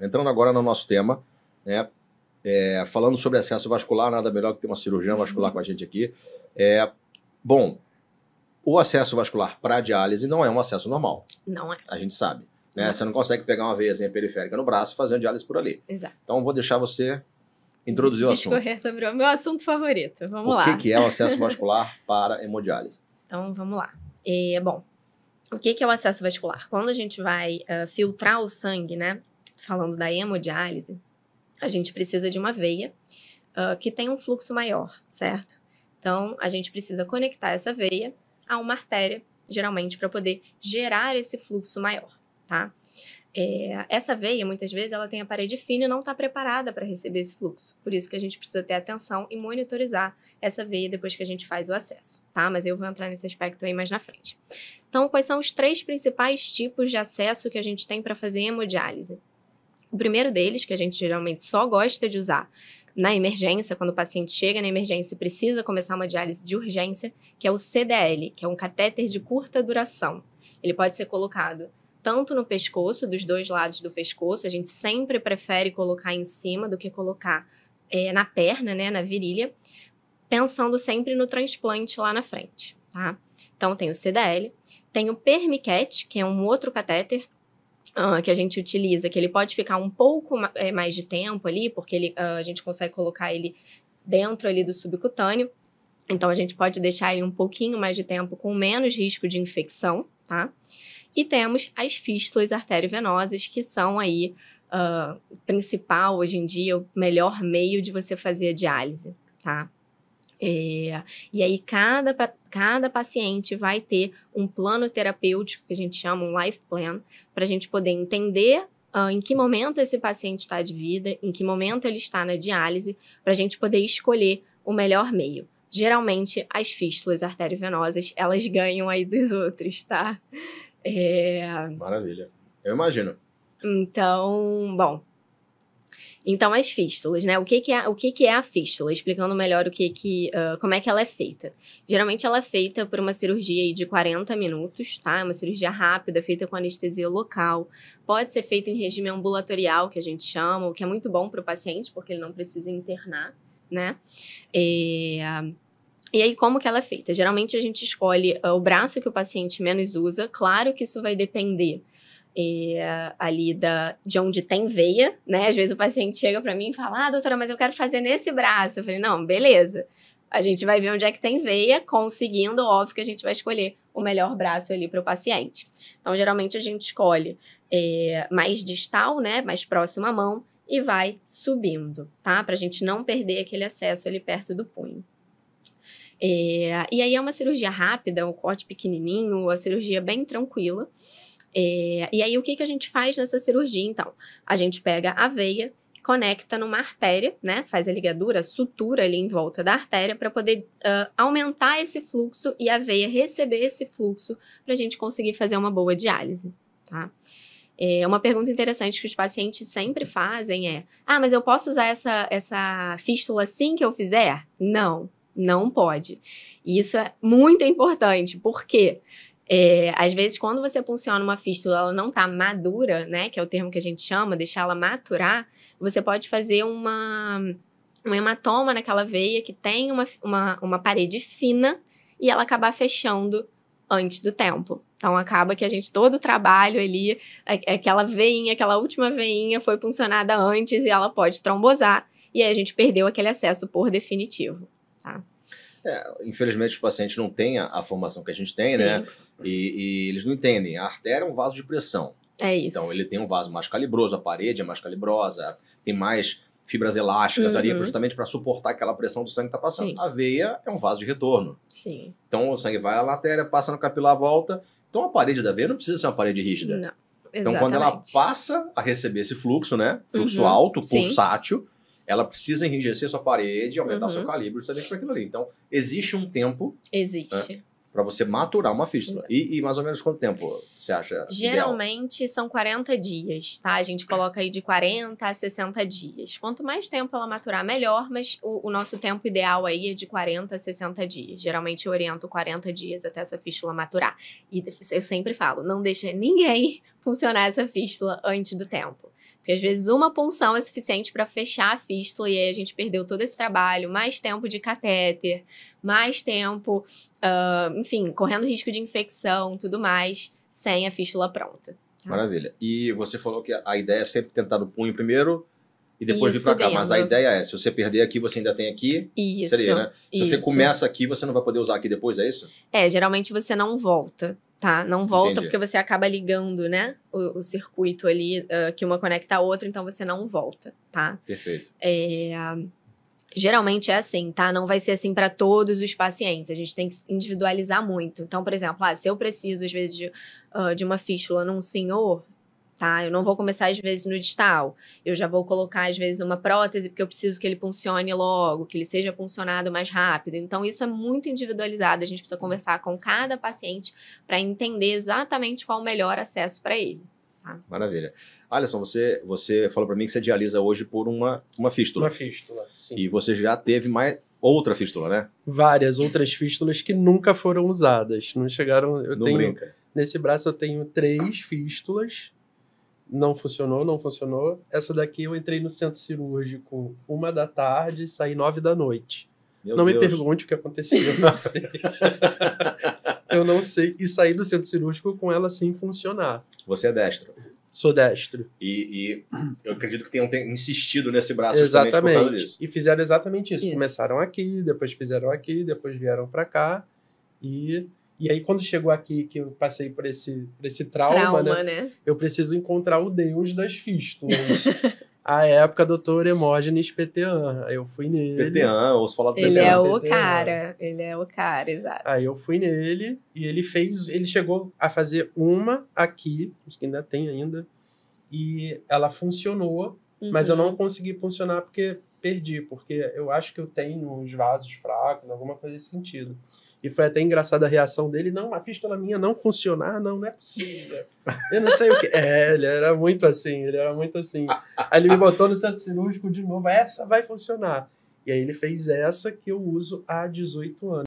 entrando agora no nosso tema, né? Falando sobre acesso vascular, nada melhor que ter uma cirurgiã vascular com a gente aqui. Bom, o acesso vascular para diálise não é um acesso normal. Não é. A gente sabe. Né? Você não consegue pegar uma veiazinha periférica no braço e fazer uma diálise por ali. Exato. Então, vou deixar você introduzir o assunto. Discorrer sobre o meu assunto favorito. Vamos lá. O que é o acesso vascular para hemodiálise? Então, vamos lá. Bom, o que é o acesso vascular? Quando a gente vai filtrar o sangue, né? Falando da hemodiálise, a gente precisa de uma veia que tem um fluxo maior, certo? Então, a gente precisa conectar essa veia a uma artéria, geralmente, para poder gerar esse fluxo maior, tá? Essa veia, muitas vezes, ela tem a parede fina e não está preparada para receber esse fluxo. Por isso que a gente precisa ter atenção e monitorizar essa veia depois que a gente faz o acesso, tá? Mas eu vou entrar nesse aspecto aí mais na frente. Então, quais são os 3 principais tipos de acesso que a gente tem para fazer hemodiálise? O primeiro deles, que a gente geralmente só gosta de usar na emergência, quando o paciente chega na emergência e precisa começar uma diálise de urgência, que é o CDL, que é um catéter de curta duração. Ele pode ser colocado tanto no pescoço, dos 2 lados do pescoço, a gente sempre prefere colocar em cima do que colocar na perna, né, na virilha, pensando sempre no transplante lá na frente, tá? Então, tem o CDL, tem o Permiquet, que é um outro catéter, que a gente utiliza, que ele pode ficar um pouco mais de tempo ali, porque a gente consegue colocar ele dentro ali do subcutâneo. Então, a gente pode deixar ele um pouquinho mais de tempo com menos risco de infecção, tá? E temos as fístulas arteriovenosas, que são aí o principal, hoje em dia, o melhor meio de você fazer a diálise, tá? E aí, cada paciente vai ter um plano terapêutico, que a gente chama um life plan, para a gente poder entender em que momento esse paciente está de vida, em que momento ele está na diálise, para a gente poder escolher o melhor meio. Geralmente, as fístulas arteriovenosas, elas ganham aí dos outros, tá? Maravilha. Eu imagino. Então, bom... Então, as fístulas, né? O que é a fístula? Explicando melhor como é que ela é feita. Geralmente, ela é feita por uma cirurgia aí de 40 minutos, tá? É uma cirurgia rápida, feita com anestesia local. Pode ser feita em regime ambulatorial, que a gente chama, o que é muito bom para o paciente, porque ele não precisa internar, né? E aí, como que ela é feita? Geralmente, a gente escolhe o braço que o paciente menos usa. Claro que isso vai depender ali de onde tem veia, né? Às vezes o paciente chega para mim e fala, doutora, mas eu quero fazer nesse braço. Eu falei, não, beleza. A gente vai ver onde é que tem veia, conseguindo, óbvio que a gente vai escolher o melhor braço ali para o paciente. Então, geralmente a gente escolhe mais distal, né? Mais próximo à mão e vai subindo, tá? Pra gente não perder aquele acesso ali perto do punho. E aí é uma cirurgia rápida, um corte pequenininho, a cirurgia bem tranquila. E aí, o que a gente faz nessa cirurgia, então? A gente pega a veia, conecta numa artéria, né? Faz a ligadura, sutura ali em volta da artéria para poder aumentar esse fluxo e a veia receber esse fluxo para a gente conseguir fazer uma boa diálise, tá? Uma pergunta interessante que os pacientes sempre fazem mas eu posso usar essa fístula assim que eu fizer? Não pode. E isso é muito importante, porque... às vezes, quando você punciona uma fístula, ela não está madura, né? Que é o termo que a gente chama, deixar ela maturar. Você pode fazer um hematoma naquela veia que tem uma parede fina e ela acabar fechando antes do tempo. Então, acaba que todo o trabalho ali, aquela veinha, aquela última veinha foi puncionada antes e ela pode trombosar. E aí, a gente perdeu aquele acesso por definitivo, tá? Infelizmente, os pacientes não têm a formação que a gente tem, Sim. né? E eles não entendem. A artéria é um vaso de pressão. É isso. Então, ele tem um vaso mais calibroso, a parede é mais calibrosa, tem mais fibras elásticas ali, justamente para suportar aquela pressão do sangue que está passando. Sim. A veia é um vaso de retorno. Sim. Então, o sangue vai à artéria, passa no capilar, volta. Então, a parede da veia não precisa ser uma parede rígida. Não, então, quando ela passa a receber esse fluxo, né? Fluxo alto, Sim. pulsátil, ela precisa enrijecer sua parede, aumentar seu calibre justamente para aquilo ali. Então, existe um tempo... Existe. Para você maturar uma fístula. E mais ou menos quanto tempo você acha Geralmente ideal? São 40 dias, tá? A gente coloca aí de 40 a 60 dias. Quanto mais tempo ela maturar, melhor, mas o nosso tempo ideal aí é de 40 a 60 dias. Geralmente eu oriento 40 dias até essa fístula maturar. E eu sempre falo, não deixa ninguém funcionar essa fístula antes do tempo. Porque Porque às vezes uma punção é suficiente para fechar a fístula e aí a gente perdeu todo esse trabalho, mais tempo de catéter, mais tempo, enfim, correndo risco de infecção, tudo mais, sem a fístula pronta. Tá? Maravilha. E você falou que a ideia é sempre tentar no punho primeiro e depois vir para cá. Subindo. Mas a ideia é, se você perder aqui, você ainda tem aqui. Isso. Seria, né? Se você isso. começa aqui, você não vai poder usar aqui depois, é isso? Geralmente você não volta, tá? Não volta. Entendi. Porque você acaba ligando, né? O circuito ali, que uma conecta a outra, então você não volta, tá? Perfeito. Geralmente é assim, tá? Não vai ser assim para todos os pacientes. A gente tem que individualizar muito. Então, por exemplo, se eu preciso, às vezes, de uma fístula num senhor, tá? Eu não vou começar, às vezes, no distal. Eu já vou colocar, às vezes, uma prótese, porque eu preciso que ele funcione logo, que ele seja funcionado mais rápido. Então, isso é muito individualizado. A gente precisa conversar com cada paciente para entender exatamente qual o melhor acesso para ele. Tá? Maravilha. Alisson, você falou para mim que você dialisa hoje por uma fístula. Uma fístula, sim. E você já teve mais outra fístula, né? Várias outras fístulas que nunca foram usadas. Não chegaram... Não brinca. Nesse braço eu tenho 3 fístulas. Não funcionou. Essa daqui eu entrei no centro cirúrgico 1 da tarde e saí 9 da noite. Não me pergunte o que aconteceu, eu não sei. Eu não sei. E saí do centro cirúrgico com ela sem funcionar. Você é destro. Sou destro. E eu acredito que tenham insistido nesse braço Exatamente. justamente por causa disso. E fizeram exatamente isso. Isso. Começaram aqui, depois fizeram aqui, depois vieram pra cá. E aí, quando chegou aqui, que eu passei por esse trauma, né? Eu preciso encontrar o Deus das fístulas. A época, doutor Hemógenes Petean. Aí eu fui nele. Petean, ouço falar do Petean. Ele é o cara. Ele é o cara, exato. Aí eu fui nele e ele chegou a fazer uma aqui, acho que ainda tem ainda, e ela funcionou, mas eu não consegui funcionar porque perdi, porque eu acho que eu tenho uns vasos fracos, alguma coisa nesse sentido. E foi até engraçada a reação dele. Não, a fístula minha não funcionar, não é possível. Eu não sei o que. Ele era muito assim, Aí ele me botou no centro cirúrgico de novo, essa vai funcionar. E aí ele fez essa que eu uso há 18 anos.